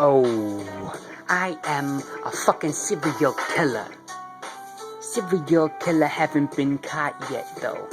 Oh, I am a fucking serial killer. Serial killer haven't been caught yet though.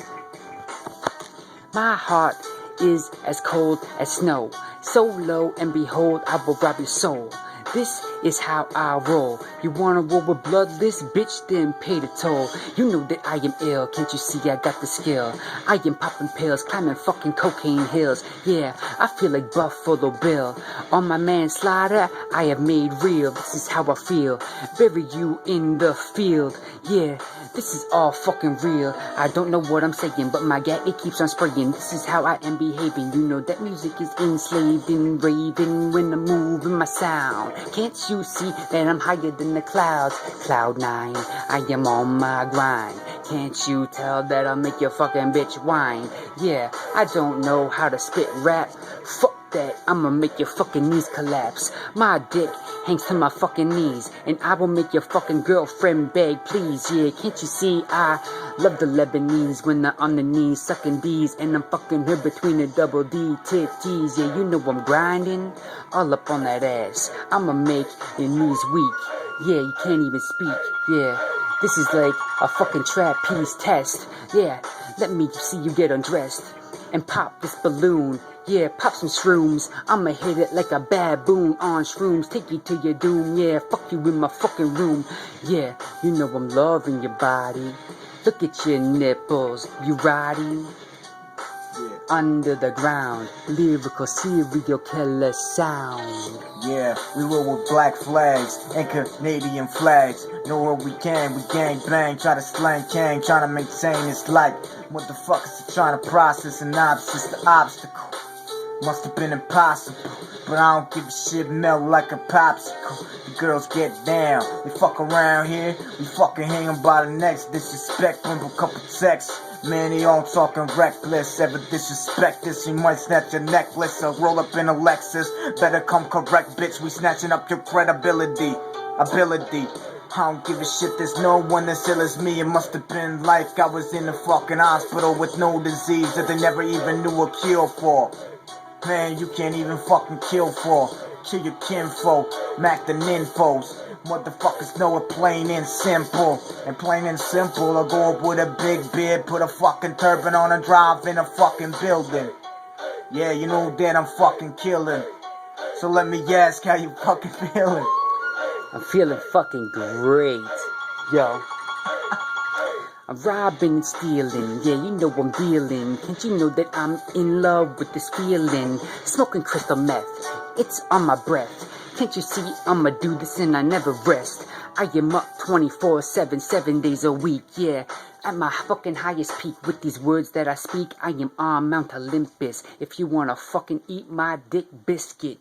My heart is as cold as snow. So low and behold, I will rob your soul. This is how I roll. You wanna roll with bloodless, bitch? Then pay the toll. You know that I am ill, can't you see I got the skill? I am popping pills, climbing fucking cocaine hills. Yeah, I feel like Buffalo Bill. On my manslaughter, I have made real. This is how I feel. Bury you in the field. Yeah, this is all fucking real. I don't know what I'm saying, but my gat, it keeps on spraying. This is how I am behaving. You know that music is enslaved and raving when I'm moving my sound. Can't you see that I'm higher than the clouds? Cloud 9, I am on my grind. Can't you tell that I'll make your fucking bitch whine? Yeah, I don't know how to spit rap. Fuck that, I'ma make your fucking knees collapse. My dick hangs to my fucking knees, and I will make your fucking girlfriend beg, please. Yeah, can't you see I love the Lebanese when they're on the knees sucking D's, and I'm fucking her between the double D titties. Yeah, you know I'm grinding all up on that ass. I'ma make your knees weak. Yeah, you can't even speak. Yeah, this is like a fucking trapeze test. Yeah, let me see you get undressed and pop this balloon. Yeah, pop some shrooms. I'ma hit it like a baboon on shrooms. Take you to your doom. Yeah, fuck you in my fucking room. Yeah, you know I'm loving your body. Look at your nipples, you riding under the ground. Lyrical serial killer sound. Yeah, we roll with black flags and Canadian flags. Know where we can, we gang bang, try to slang gang, trying to maintain this life. Motherfuckers are trying to process an obstacle. Must have been impossible, but I don't give a shit, melt like a popsicle. The girls get down, we fuck around here, we fucking hang 'em by the necks. Disrespect from a couple texts. Man, they all talking reckless. Ever disrespect this, he might snatch your necklace or roll up in a Lexus. Better come correct, bitch, we snatching up your credibility, ability. I don't give a shit, there's no one as ill as me. It must have been like I was in the fucking hospital with no disease that they never even knew a cure for. Man, you can't even fucking kill for. Kill your kinfolk, Mac the ninfos. Motherfuckers know it plain and simple. And plain and simple, I'll go up with a big beard, put a fucking turban on and drive in a fucking building. Yeah, you know that I'm fucking killing. So let me ask how you fucking feeling. I'm feeling fucking great. Yo. I'm robbing and stealing, yeah, you know I'm dealing. Can't you know that I'm in love with this feeling? Smoking crystal meth, it's on my breath. Can't you see I'ma do this and I never rest? I am up 24/7, 7 days a week, yeah. At my fucking highest peak with these words that I speak, I am on Mount Olympus. If you wanna fucking eat my dick biscuit,